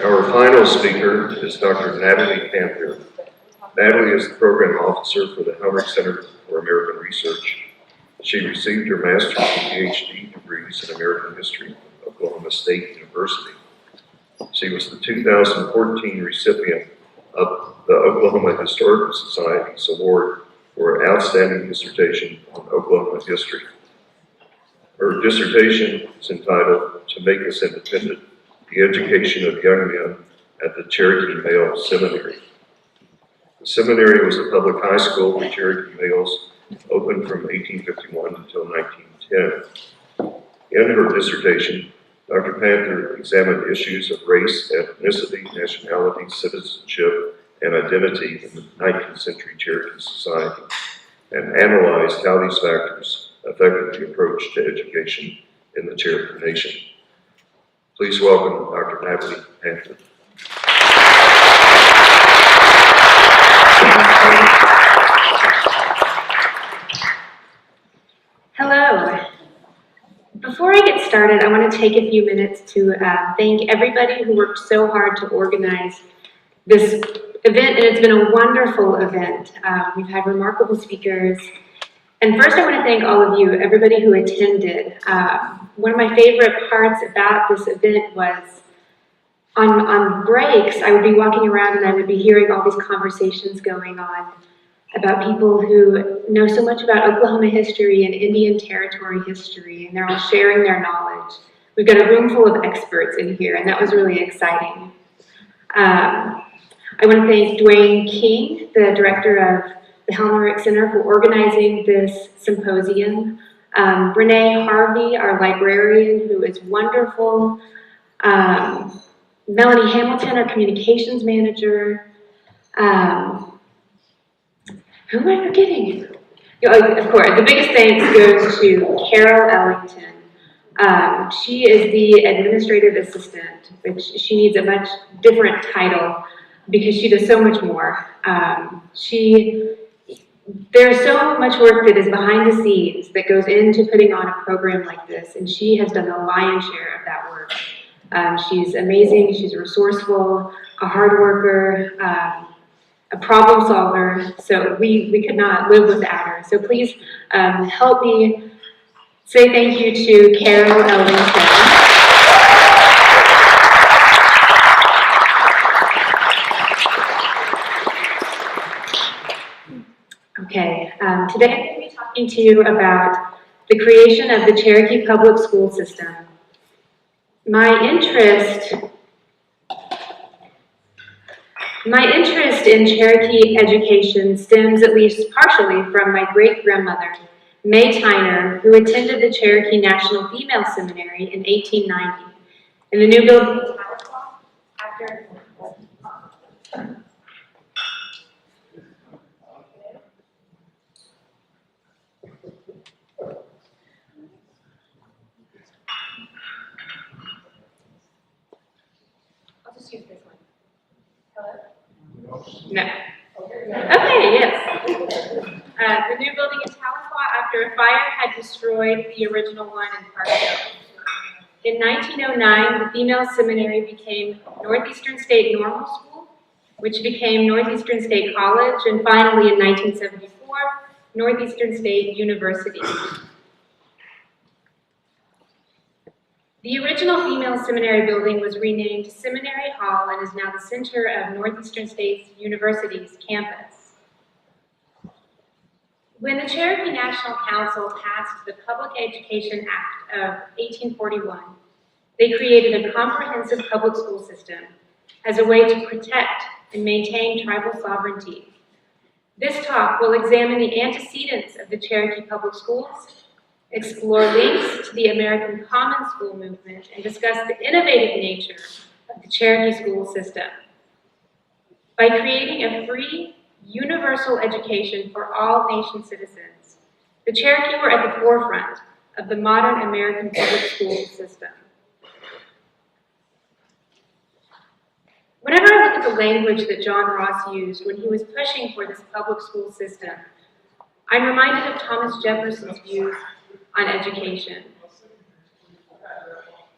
Our final speaker is Dr. Natalie Panther. Natalie is the Program Officer for the Helmerich Center for American Research. She received her master's and Ph.D. degrees in American History from Oklahoma State University. She was the 2014 recipient of the Oklahoma Historical Society's Award for Outstanding Dissertation on Oklahoma History. Her dissertation is entitled "To Make Us Independent: The Education of Young Men at the Cherokee Male Seminary." The seminary was a public high school for Cherokee males, open from 1851 until 1910. In her dissertation, Dr. Panther examined issues of race, ethnicity, nationality, citizenship, and identity in the 19th century Cherokee society, and analyzed how these factors affected the approach to education in the Cherokee Nation. Please welcome Dr. Natalie Panther. Hello. Before I get started, I want to take a few minutes to thank everybody who worked so hard to organize this event, and it's been a wonderful event. We've had remarkable speakers. And first I want to thank all of you, everybody who attended. One of my favorite parts about this event was on breaks, I would be walking around and I would be hearing all these conversations going on about people who know so much about Oklahoma history and Indian Territory history, and they're all sharing their knowledge. We've got a room full of experts in here, and that was really exciting. I want to thank Dwayne King, the director of the Helmerich Center, for organizing this symposium. Renee Harvey, our librarian, who is wonderful. Melanie Hamilton, our communications manager. Who am I forgetting? Of course, the biggest thanks goes to Carol Ellington. She is the administrative assistant, which she needs a much different title because she does so much more. There's so much work that is behind the scenes that goes into putting on a program like this, and she has done the lion's share of that work. She's amazing, she's resourceful, a hard worker, a problem solver, so we could not live without her. So please help me say thank you to Carol Ellington. Okay, today I'm going to be talking to you about the creation of the Cherokee public school system. My interest in Cherokee education stems at least partially from my great-grandmother, May Tyner, who attended the Cherokee National Female Seminary in 1890. In the new building after I'll just use this one. Hello? No. Okay, yes. The new building in Tahlequah after a fire had destroyed the original one in Parkville. In 1909, the female seminary became Northeastern State Normal School, which became Northeastern State College, and finally in 1974, Northeastern State University. The original female seminary building was renamed Seminary Hall and is now the center of Northeastern State University's campus. When the Cherokee National Council passed the Public Education Act of 1841, they created a comprehensive public school system as a way to protect and maintain tribal sovereignty. This talk will examine the antecedents of the Cherokee public schools, explore links to the American Common School movement, and discuss the innovative nature of the Cherokee school system. By creating a free, universal education for all nation citizens, the Cherokee were at the forefront of the modern American public school system. Whenever I look at the language that John Ross used when he was pushing for this public school system, I'm reminded of Thomas Jefferson's views on education.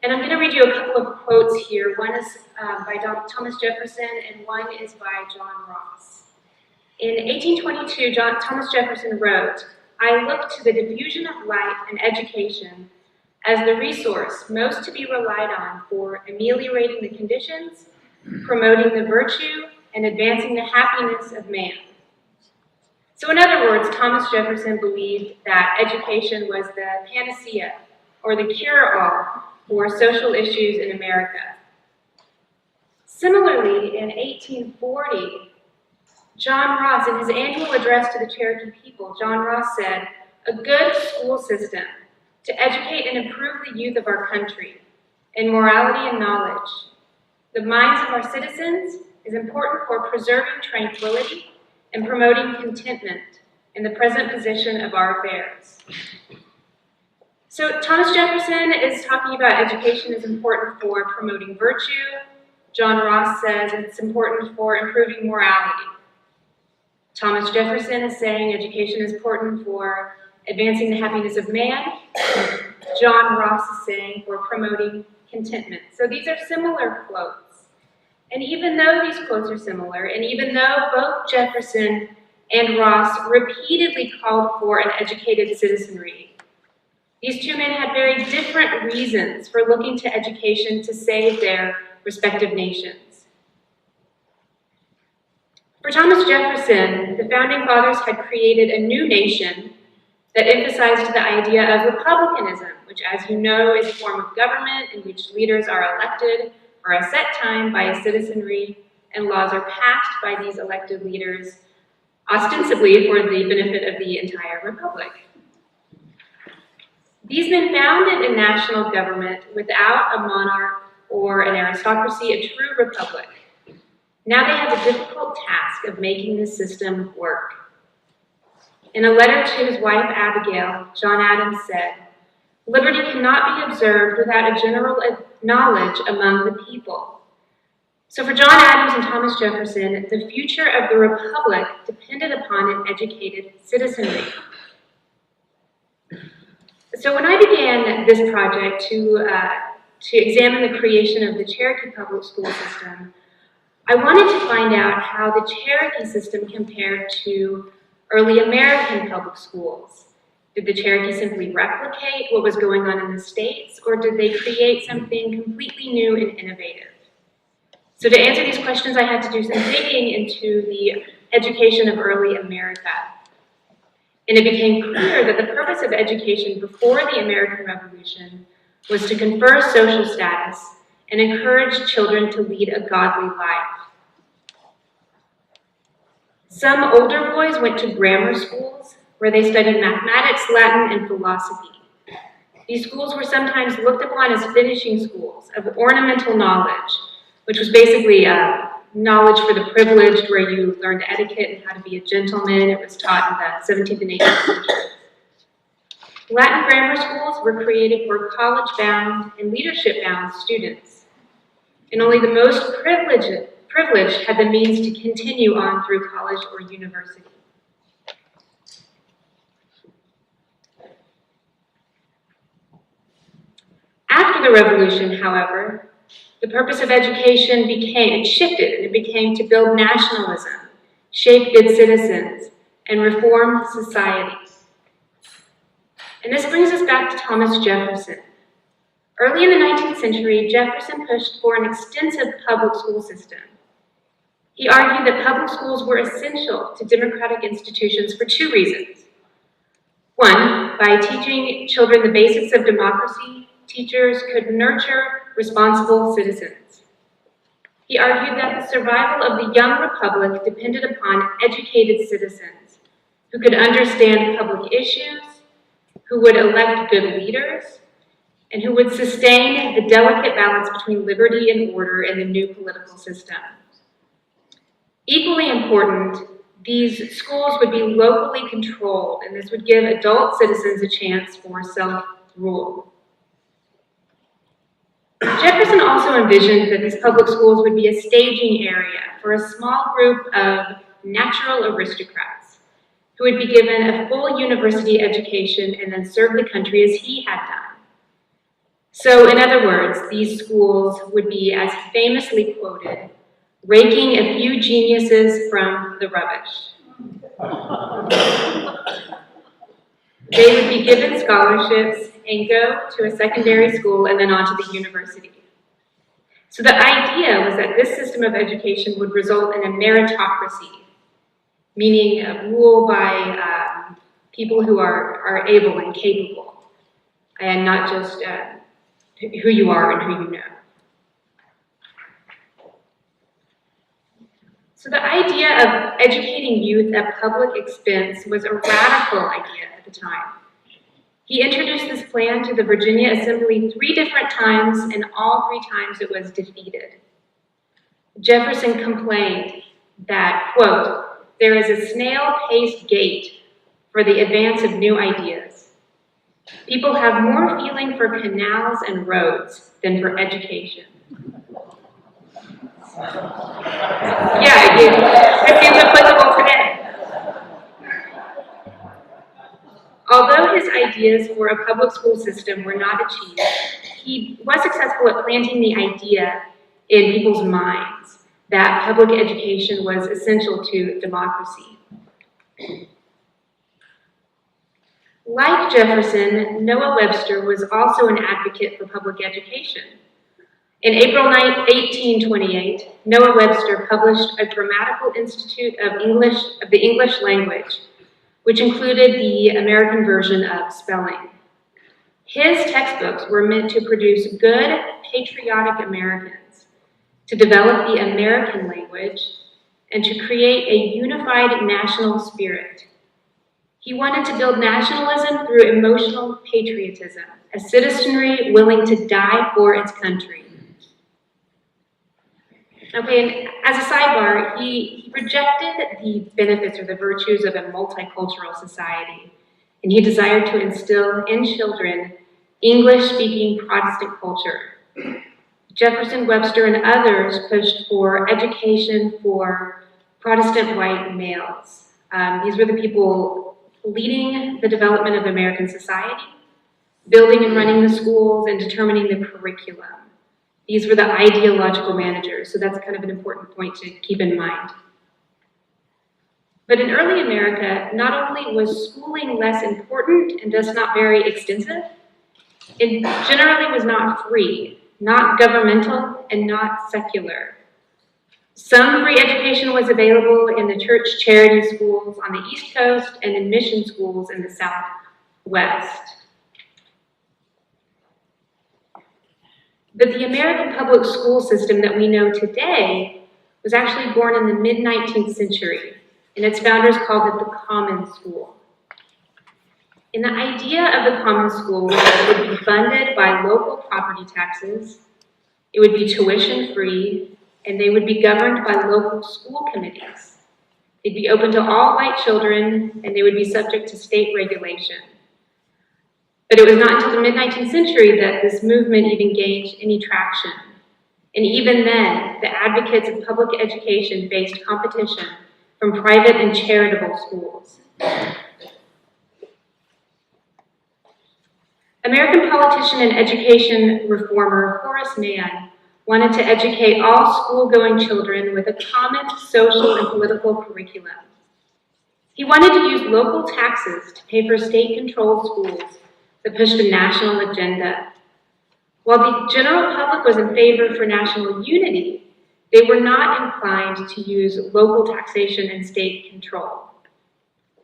And I'm going to read you a couple of quotes here. One is by Thomas Jefferson, and one is by John Ross. In 1822, Thomas Jefferson wrote, "I look to the diffusion of light and education as the resource most to be relied on for ameliorating the conditions, promoting the virtue, and advancing the happiness of man." So in other words, Thomas Jefferson believed that education was the panacea, or the cure-all, for social issues in America. Similarly, in 1840, John Ross, in his annual address to the Cherokee people, John Ross said, "A good school system to educate and improve the youth of our country in morality and knowledge. The minds of our citizens is important for preserving tranquility and promoting contentment in the present position of our affairs." So Thomas Jefferson is talking about education is important for promoting virtue. John Ross says it's important for improving morality. Thomas Jefferson is saying education is important for advancing the happiness of man. John Ross is saying for promoting contentment. So these are similar quotes. And even though these quotes are similar, and even though both Jefferson and Ross repeatedly called for an educated citizenry, these two men had very different reasons for looking to education to save their respective nations. For Thomas Jefferson, the Founding Fathers had created a new nation that emphasized the idea of republicanism, which, as you know, is a form of government in which leaders are elected for a set time by a citizenry, and laws are passed by these elected leaders, ostensibly for the benefit of the entire republic. These men founded a national government without a monarch or an aristocracy, a true republic. Now they have the difficult task of making this system work. In a letter to his wife Abigail, John Adams said, "Liberty cannot be observed without a general knowledge among the people." So for John Adams and Thomas Jefferson, the future of the republic depended upon an educated citizenry. So when I began this project to examine the creation of the Cherokee public school system, I wanted to find out how the Cherokee system compared to early American public schools. Did the Cherokee simply replicate what was going on in the States, or did they create something completely new and innovative? So to answer these questions, I had to do some digging into the education of early America. And it became clear that the purpose of education before the American Revolution was to confer social status and encourage children to lead a godly life. Some older boys went to grammar schools where they studied mathematics, Latin, and philosophy. These schools were sometimes looked upon as finishing schools of ornamental knowledge, which was basically knowledge for the privileged, where you learned etiquette and how to be a gentleman. It was taught in the 17th and 18th centuries. Latin grammar schools were created for college-bound and leadership-bound students, and only the most privileged had the means to continue on through college or university. After the Revolution, however, the purpose of education shifted, and it became to build nationalism, shape good citizens, and reform society. And this brings us back to Thomas Jefferson. Early in the 19th century, Jefferson pushed for an extensive public school system. He argued that public schools were essential to democratic institutions for two reasons. One, by teaching children the basics of democracy, teachers could nurture responsible citizens. He argued that the survival of the young republic depended upon educated citizens who could understand public issues, who would elect good leaders, and who would sustain the delicate balance between liberty and order in the new political system. Equally important, these schools would be locally controlled, and this would give adult citizens a chance for self-rule. Jefferson also envisioned that these public schools would be a staging area for a small group of natural aristocrats who would be given a full university education and then serve the country as he had done. So in other words, these schools would be, as famously quoted, raking a few geniuses from the rubbish. They would be given scholarships and go to a secondary school and then on to the university. So the idea was that this system of education would result in a meritocracy, meaning a rule by people who are able and capable, and not just who you are and who you know. So the idea of educating youth at public expense was a radical idea at the time. He introduced this plan to the Virginia Assembly 3 different times, and all 3 times it was defeated. Jefferson complained that, quote, "there is a snail-paced gait for the advance of new ideas. People have more feeling for canals and roads than for education." Yeah, it seems applicable today. Although his ideas for a public school system were not achieved, he was successful at planting the idea in people's minds that public education was essential to democracy. Like Jefferson, Noah Webster was also an advocate for public education. In April 1828, Noah Webster published a Grammatical Institute of the English Language, which included the American version of spelling. His textbooks were meant to produce good, patriotic Americans, to develop the American language, and to create a unified national spirit. He wanted to build nationalism through emotional patriotism, a citizenry willing to die for its country. Okay, and as a sidebar, he rejected the benefits or the virtues of a multicultural society, and he desired to instill in children English-speaking Protestant culture. Jefferson, Webster, and others pushed for education for Protestant white males. These were the people leading the development of American society, building and running the schools, and determining the curriculum. These were the ideological managers, so that's kind of an important point to keep in mind. But in early America, not only was schooling less important and thus not very extensive, it generally was not free, not governmental, and not secular. Some free education was available in the church charity schools on the East Coast and in mission schools in the Southwest. But the American public school system that we know today was actually born in the mid-19th century, and its founders called it the common school. And the idea of the common school was that it would be funded by local property taxes, it would be tuition-free, and they would be governed by local school committees. They'd be open to all white children, and they would be subject to state regulation. But it was not until the mid-19th century that this movement even gained any traction. And even then, the advocates of public education faced competition from private and charitable schools. American politician and education reformer Horace Mann wanted to educate all school-going children with a common social and political curriculum. He wanted to use local taxes to pay for state-controlled schools that pushed a national agenda. While the general public was in favor for national unity, they were not inclined to use local taxation and state control.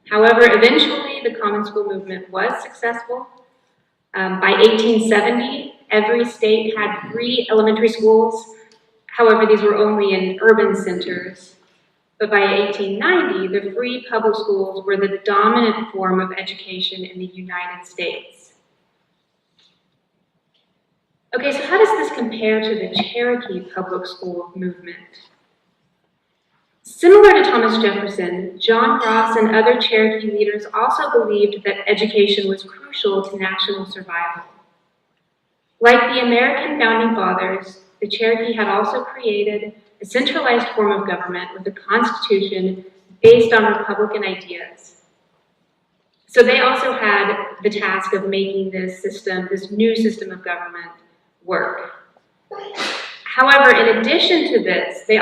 However, eventually the common school movement was successful. By 1870, every state had free elementary schools. However, these were only in urban centers. But by 1890, the free public schools were the dominant form of education in the United States. Okay, so how does this compare to the Cherokee public school movement? Similar to Thomas Jefferson, John Ross and other Cherokee leaders also believed that education was crucial to national survival. Like the American founding fathers, the Cherokee had also created a centralized form of government with a constitution based on Republican ideas. So they also had the task of making this system, this new system of government, work. However, in addition to this, they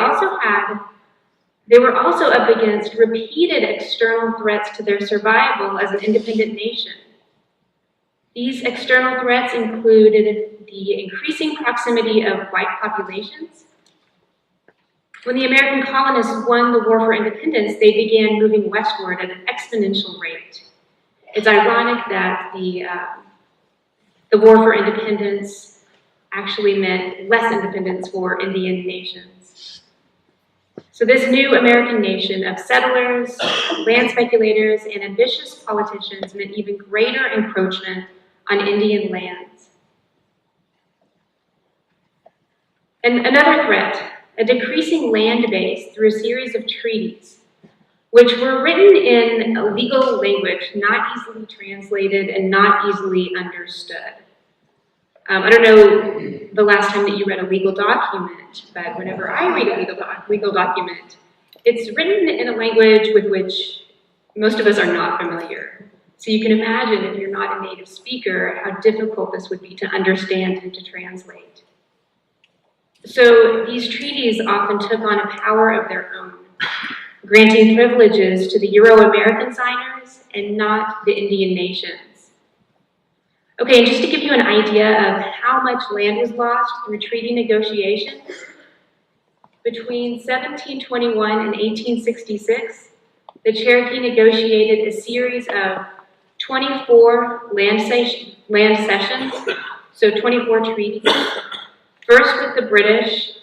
were also up against repeated external threats to their survival as an independent nation. These external threats included the increasing proximity of white populations. When the American colonists won the war for independence, they began moving westward at an exponential rate. It's ironic that the war for independence actually meant less independence for Indian nations. So this new American nation of settlers, land speculators, and ambitious politicians meant even greater encroachment on Indian lands. And another threat, a decreasing land base through a series of treaties, which were written in a legal language not easily translated and not easily understood. I don't know the last time that you read a legal document, but whenever I read a legal document, it's written in a language with which most of us are not familiar. So you can imagine, if you're not a native speaker, how difficult this would be to understand and to translate. So these treaties often took on a power of their own, granting privileges to the Euro-American signers and not the Indian nations. Okay, and just to give you an idea of how much land was lost through treaty negotiations, between 1721 and 1866, the Cherokee negotiated a series of 24 land cessions, so 24 treaties, first with the British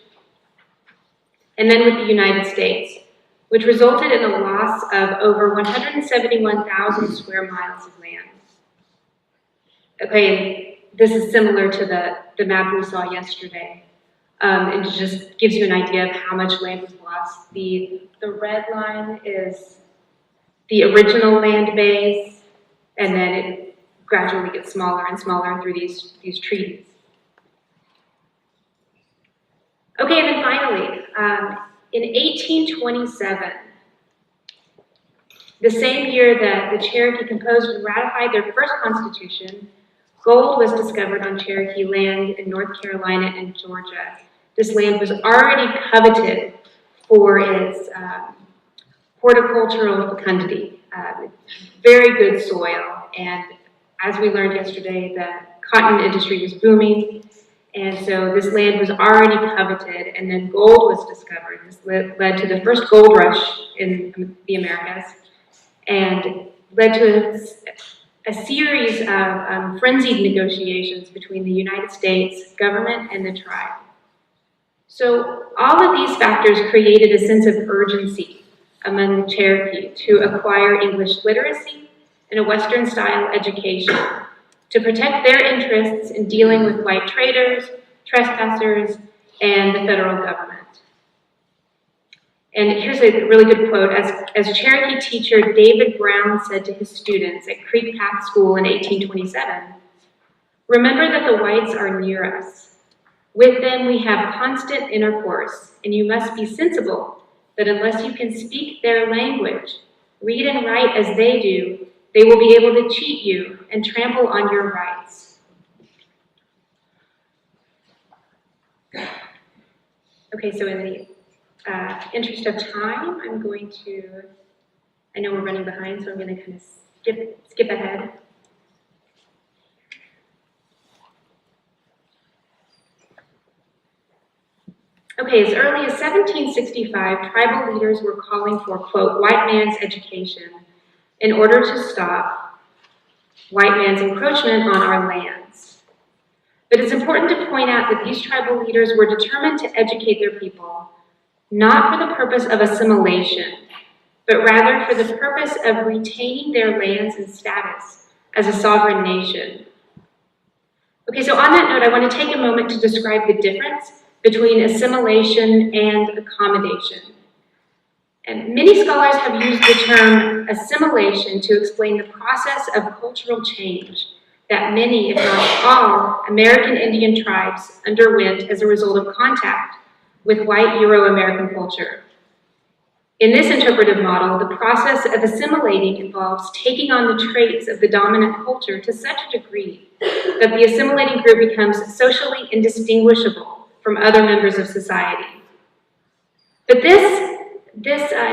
and then with the United States, which resulted in the loss of over 171,000 square miles of land. Okay, this is similar to the map we saw yesterday. It just gives you an idea of how much land was lost. The red line is the original land base, and then it gradually gets smaller and smaller through these treaties. Okay, and then finally, in 1827, the same year that the Cherokee composed and ratified their first constitution, gold was discovered on Cherokee land in North Carolina and Georgia. This land was already coveted for its horticultural fecundity, very good soil, and as we learned yesterday, the cotton industry was booming, and so this land was already coveted, and then gold was discovered. This led to the first gold rush in the Americas, and led to a series of frenzied negotiations between the United States government and the tribe. So all of these factors created a sense of urgency among the Cherokee to acquire English literacy and a Western-style education to protect their interests in dealing with white traders, trespassers, and the federal government. And here's a really good quote. As Cherokee teacher David Brown said to his students at Creek Path School in 1827, "Remember that the whites are near us. With them we have constant intercourse, and you must be sensible that unless you can speak their language, read and write as they do, they will be able to cheat you and trample on your rights." Okay, so in the interest of time, I'm going to, I know we're running behind, so I'm going to kind of skip ahead. Okay, as early as 1765, tribal leaders were calling for, quote, white man's education in order to stop white man's encroachment on our lands. But it's important to point out that these tribal leaders were determined to educate their people, not for the purpose of assimilation, but rather for the purpose of retaining their lands and status as a sovereign nation. Okay, so on that note, I want to take a moment to describe the difference between assimilation and accommodation. And many scholars have used the term assimilation to explain the process of cultural change that many, if not all, American Indian tribes underwent as a result of contact with white Euro-American culture. In this interpretive model, the process of assimilating involves taking on the traits of the dominant culture to such a degree that the assimilating group becomes socially indistinguishable from other members of society. But this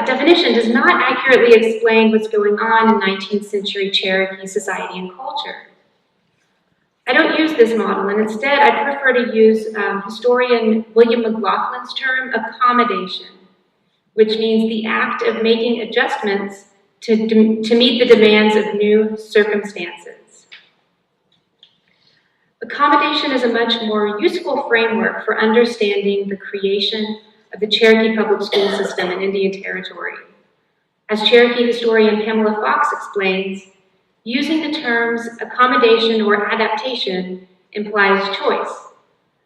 definition does not accurately explain what's going on in 19th century Cherokee society and culture. I don't use this model, and instead I prefer to use historian William McLaughlin's term, accommodation, which means the act of making adjustments to meet the demands of new circumstances. Accommodation is a much more useful framework for understanding the creation of the Cherokee public school system in Indian Territory. As Cherokee historian Pamela Fox explains, using the terms accommodation or adaptation implies choice,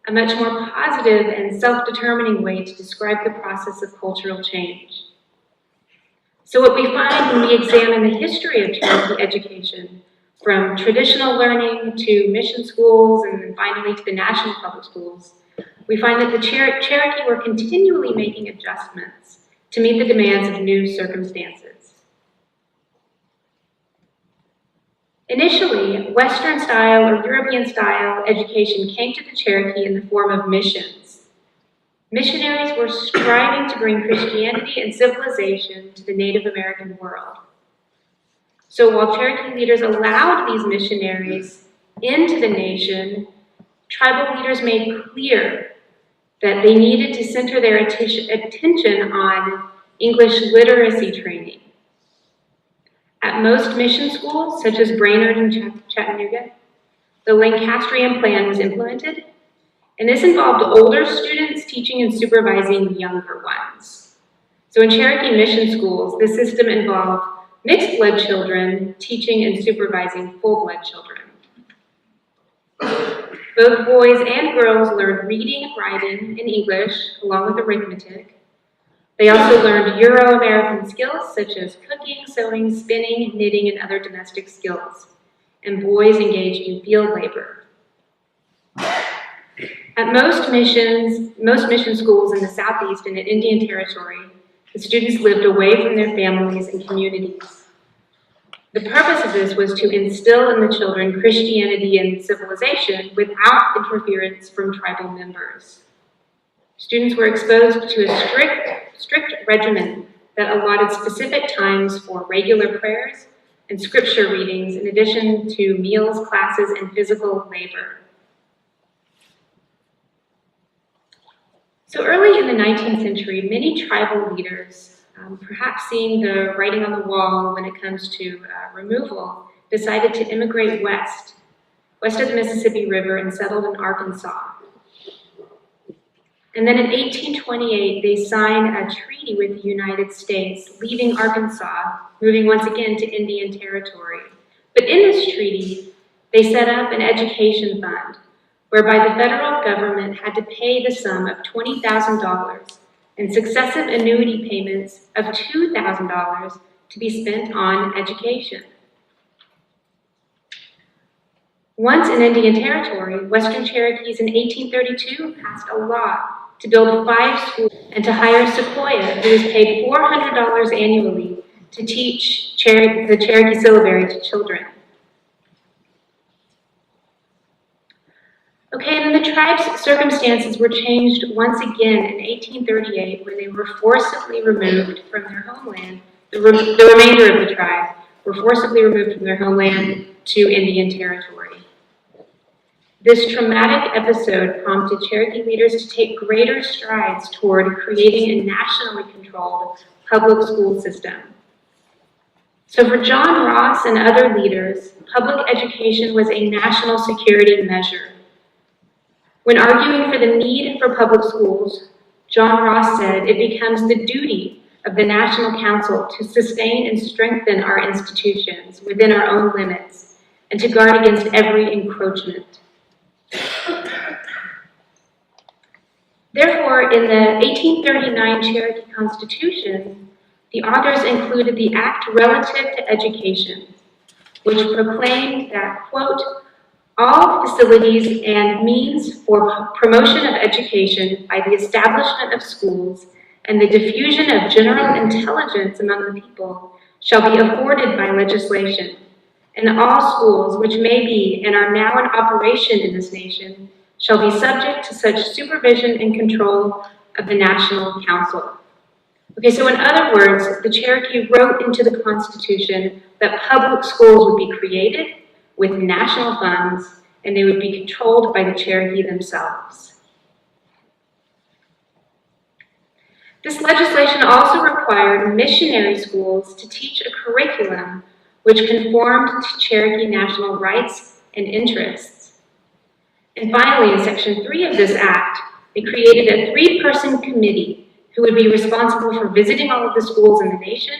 a much more positive and self-determining way to describe the process of cultural change. So what we find when we examine the history of Cherokee education, from traditional learning to mission schools and then finally to the national public schools, we find that the Cherokee were continually making adjustments to meet the demands of new circumstances. Initially, Western-style or European-style education came to the Cherokee in the form of missions. Missionaries were striving to bring Christianity and civilization to the Native American world. So while Cherokee leaders allowed these missionaries into the nation, tribal leaders made clear that they needed to center their attention on English literacy training. At most mission schools, such as Brainerd and Chattanooga, the Lancastrian Plan was implemented, and this involved older students teaching and supervising younger ones. So in Cherokee mission schools, the system involved mixed-blood children teaching and supervising full-blood children. Both boys and girls learned reading and writing in English, along with arithmetic. They also learned Euro-American skills such as cooking, sewing, spinning, knitting, and other domestic skills. And boys engaged in field labor. At most mission schools in the Southeast and in Indian Territory, the students lived away from their families and communities. The purpose of this was to instill in the children Christianity and civilization without interference from tribal members. Students were exposed to a strict regimen that allotted specific times for regular prayers and scripture readings, in addition to meals, classes, and physical labor. So early in the 19th century, many tribal leaders, perhaps seeing the writing on the wall when it comes to removal, decided to immigrate west of the Mississippi River and settled in Arkansas. And then in 1828, they signed a treaty with the United States, leaving Arkansas, moving once again to Indian Territory. But in this treaty, they set up an education fund, whereby the federal government had to pay the sum of $20,000 and successive annuity payments of $2,000 to be spent on education. Once in Indian Territory, Western Cherokees in 1832 passed a law to build 5 schools and to hire Sequoyah, who was paid $400 annually to teach the Cherokee syllabary to children. Okay, and then the tribe's circumstances were changed once again in 1838 when they were forcibly removed from their homeland. The remainder of the tribe were forcibly removed from their homeland to Indian Territory. This traumatic episode prompted Cherokee leaders to take greater strides toward creating a nationally controlled public school system. So for John Ross and other leaders, public education was a national security measure. When arguing for the need for public schools, John Ross said, "It becomes the duty of the National Council to sustain and strengthen our institutions within our own limits and to guard against every encroachment." Therefore, in the 1839 Cherokee Constitution, the authors included the Act Relative to Education, which proclaimed that, quote, "All facilities and means for promotion of education by the establishment of schools and the diffusion of general intelligence among the people shall be afforded by legislation, and all schools which may be and are now in operation in this nation shall be subject to such supervision and control of the National Council. Okay, so in other words, the Cherokee wrote into the Constitution that public schools would be created with national funds, and they would be controlled by the Cherokee themselves. This legislation also required missionary schools to teach a curriculum which conformed to Cherokee national rights and interests. And finally, in Section 3 of this act, they created a 3-person committee who would be responsible for visiting all of the schools in the nation,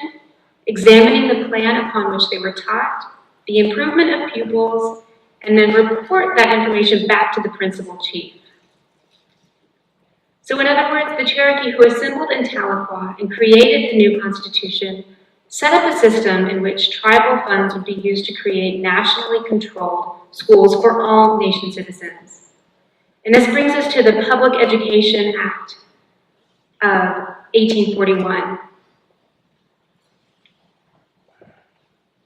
examining the plan upon which they were taught, the improvement of pupils, and then report that information back to the principal chief. So in other words, the Cherokee who assembled in Tahlequah and created the new Constitution set up a system in which tribal funds would be used to create nationally controlled schools for all nation citizens. And this brings us to the Public Education Act of 1841.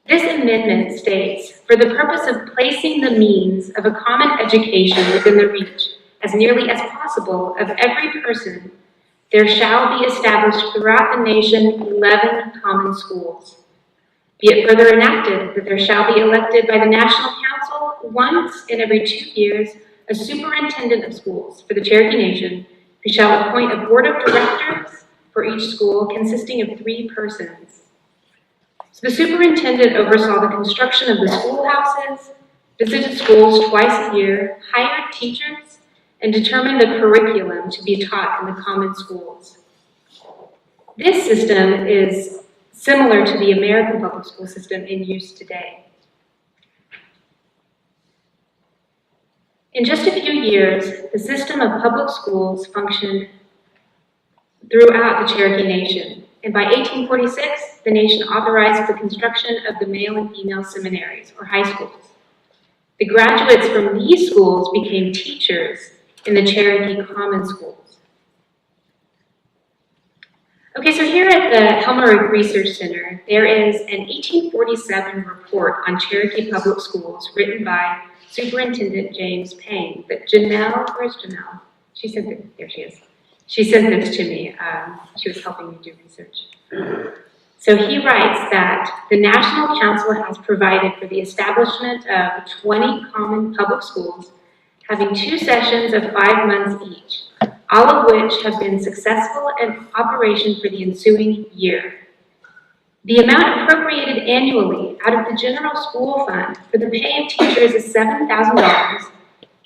This amendment states, for the purpose of placing the means of a common education within the reach as nearly as possible of every person, there shall be established throughout the nation 11 common schools. Be it further enacted that there shall be elected by the National Council once in every 2 years a superintendent of schools for the Cherokee Nation, who shall appoint a board of directors for each school consisting of 3 persons. So the superintendent oversaw the construction of the schoolhouses, visited schools twice a year, hired teachers, and determined the curriculum to be taught in the common schools. This system is similar to the American public school system in use today. In just a few years, the system of public schools functioned throughout the Cherokee Nation, and by 1846, the nation authorized the construction of the male and female seminaries, or high schools. The graduates from these schools became teachers in the Cherokee Common Schools. Okay, so here at the Helmerich Research Center, there is an 1847 report on Cherokee public schools written by Superintendent James Payne. But Janelle, where's Janelle? She sent it, there she is. She sent this to me. She was helping me do research. So he writes that the National Council has provided for the establishment of 20 common public schools having 2 sessions of 5 months each, all of which have been successful in operation for the ensuing year. The amount appropriated annually out of the general school fund for the pay of teachers is $7,000,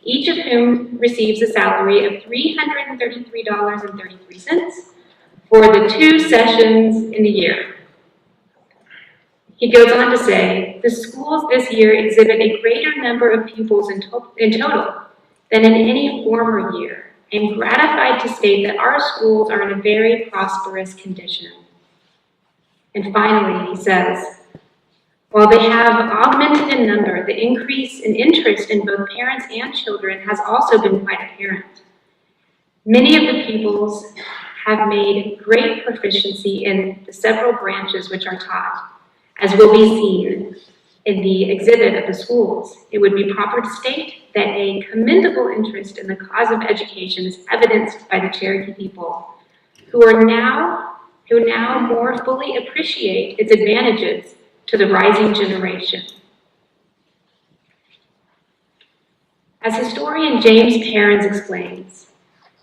each of whom receives a salary of $333.33 for the 2 sessions in the year. He goes on to say, the schools this year exhibit a greater number of pupils in total than in any former year. I am gratified to state that our schools are in a very prosperous condition. And finally, he says, while they have augmented in number, the increase in interest in both parents and children has also been quite apparent. Many of the pupils have made great proficiency in the several branches which are taught, as will be seen in the exhibit of the schools. It would be proper to state that a commendable interest in the cause of education is evidenced by the Cherokee people, who now more fully appreciate its advantages to the rising generation. As historian James Perrins explains,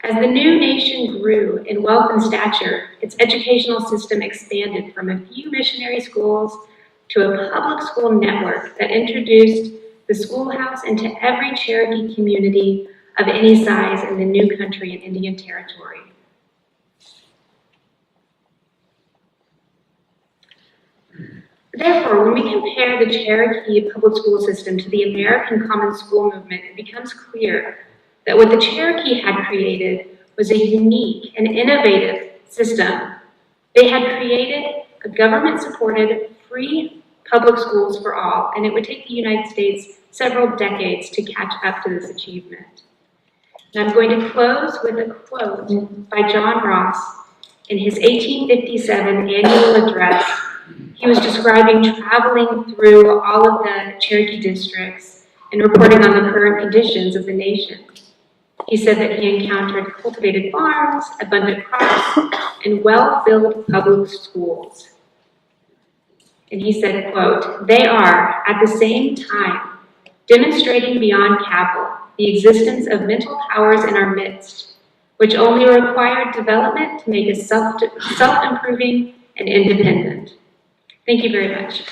as the new nation grew in wealth and stature, its educational system expanded from a few missionary schools to a public school network that introduced the schoolhouse into every Cherokee community of any size in the new country and Indian Territory. Therefore, when we compare the Cherokee public school system to the American Common School movement, it becomes clear that what the Cherokee had created was a unique and innovative system. They had created a government-supported, free public schools for all, and it would take the United States several decades to catch up to this achievement. And I'm going to close with a quote by John Ross In his 1857 annual address, he was describing traveling through all of the Cherokee districts and reporting on the current conditions of the nation. He said that he encountered cultivated farms, abundant crops, and well-filled public schools. And he said, quote, "They are, at the same time, demonstrating beyond cavil the existence of mental powers in our midst, which only require development to make us self-improving and independent." Thank you very much.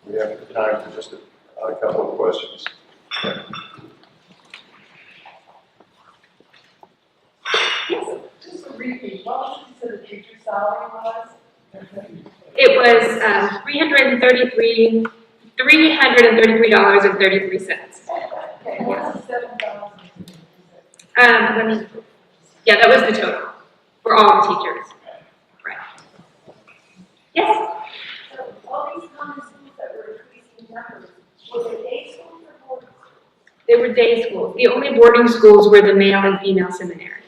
We have time for just a couple of questions. Just to repeat, what did you say the teacher salary was? It was $333.33. Okay, what's the 7,000? Yeah, that was the total for all the teachers. Right. Yes? So all these common schools that were increasing numbers, were they day schools or boarding schools? They were day schools. The only boarding schools were the male and female seminaries.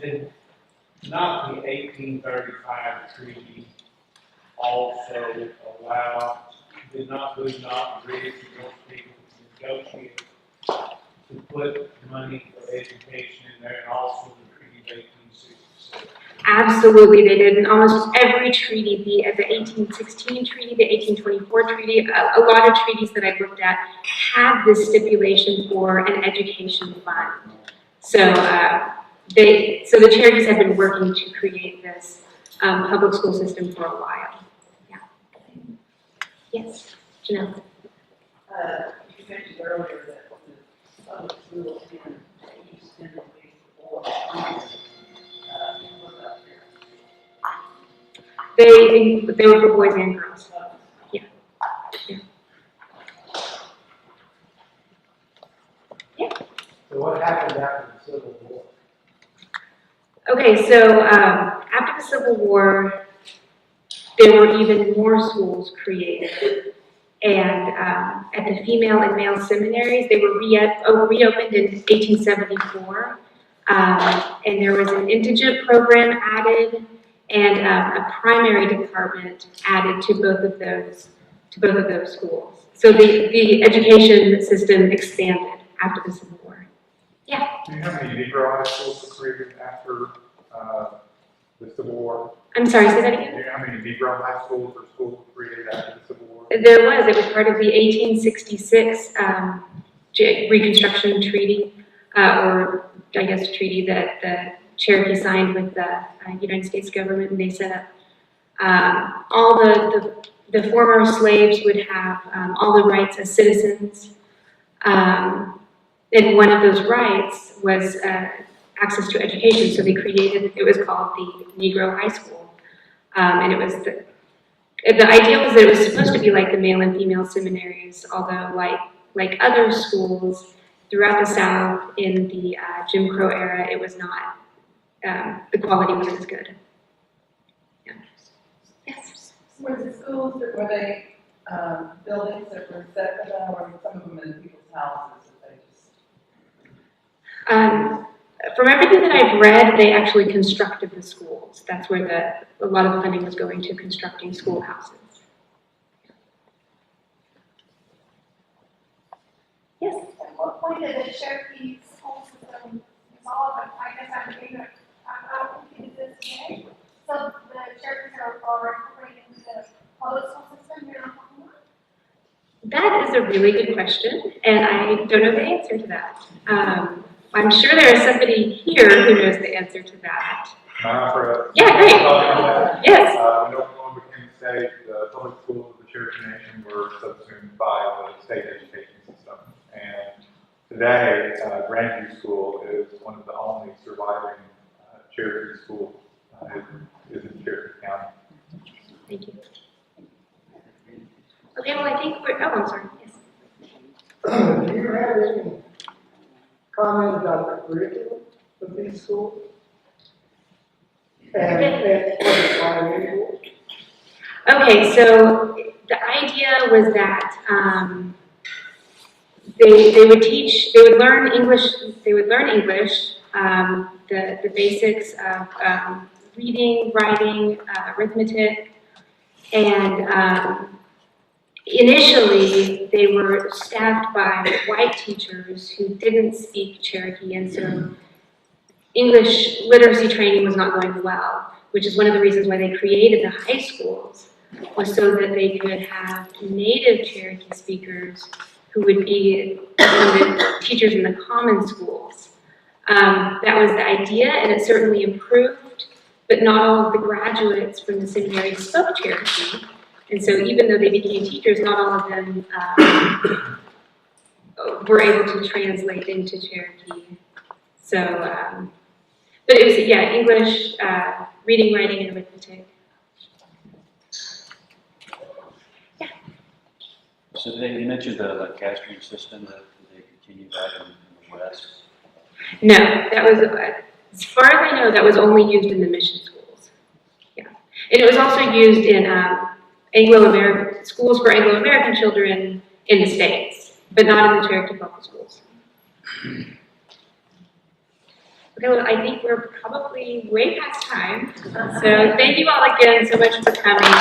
Did not the 1835 treaty also allow, would not agree to those people to negotiate to put money for education in there, and also the treaty of 1866? Absolutely, they did. In almost every treaty, the 1816 treaty, the 1824 treaty, a lot of treaties that I've looked at have this stipulation for an education fund. So, so the Cherokees have been working to create this public school system for a while. Yeah. Yes, Janelle. You mentioned earlier that the public schools in the East End of the war They were for boys and girls. Yeah. Yeah. Yeah. So what happened after the Civil War? Okay, so after the Civil War, there were even more schools created. And at the female and male seminaries, they were reopened in 1874. And there was an indigent program added and a primary department added to both of those schools. So the education system expanded after the Civil War. Yeah. Do you know how many Negro high schools were created after the Civil War? I'm sorry, say that Do again? you know how many Negro high schools or schools were created after the Civil War? There was. It was part of the 1866 Reconstruction Treaty, or I guess treaty that the Cherokee signed with the United States government, and they set up all the former slaves would have all the rights as citizens. And one of those rights was access to education. So they created, it was called the Negro High School. And it was the idea was that it was supposed to be like the male and female seminaries, although like other schools throughout the South in the Jim Crow era, it was not, the quality wasn't as good. Yeah. Yes? Were the schools, were they buildings that were set for them, or some of them in people's houses that they just? From everything that I've read, they actually constructed the schools. That's where a lot of the funding was going to, constructing schoolhouses. Yes? At what point did the Cherokee school system dissolve? I guess I'm ignorant. I don't think it exists today. So the Cherokees are incorporated into the public school system here in Oklahoma? That is a really good question, and I don't know the answer to that. I'm sure there is somebody here who knows the answer to that. Yeah, great. Yes. When Oklahoma became a state, the public schools of the Cherokee Nation were subsumed by the state education system. And today, Grandview School is one of the only surviving Cherokee schools is in Cherokee County. Thank you. Okay, well, I think we're, I'm sorry, yes. Do you have any comment about the curriculum of these schools? And what is bilingual? Okay, so the idea was that they would learn English, the basics of reading, writing, arithmetic, and initially they were staffed by white teachers who didn't speak Cherokee, and so English literacy training was not going well, which is one of the reasons why they created the high schools, was so that they could have native Cherokee speakers who would be the teachers in the common schools. That was the idea, and it certainly improved, but not all of the graduates from the seminary spoke Cherokee. And so even though they became teachers, not all of them were able to translate into Cherokee. So, but it was, yeah, English, reading, writing, and arithmetic. So you mentioned the Lancastrian system, that they continue that in the West. No, that was, as far as I know, that was only used in the mission schools. Yeah, and it was also used in Anglo-American schools for Anglo-American children in the States, but not in the Cherokee public schools. Okay, well, I think we're probably way past time. So thank you all again so much for coming.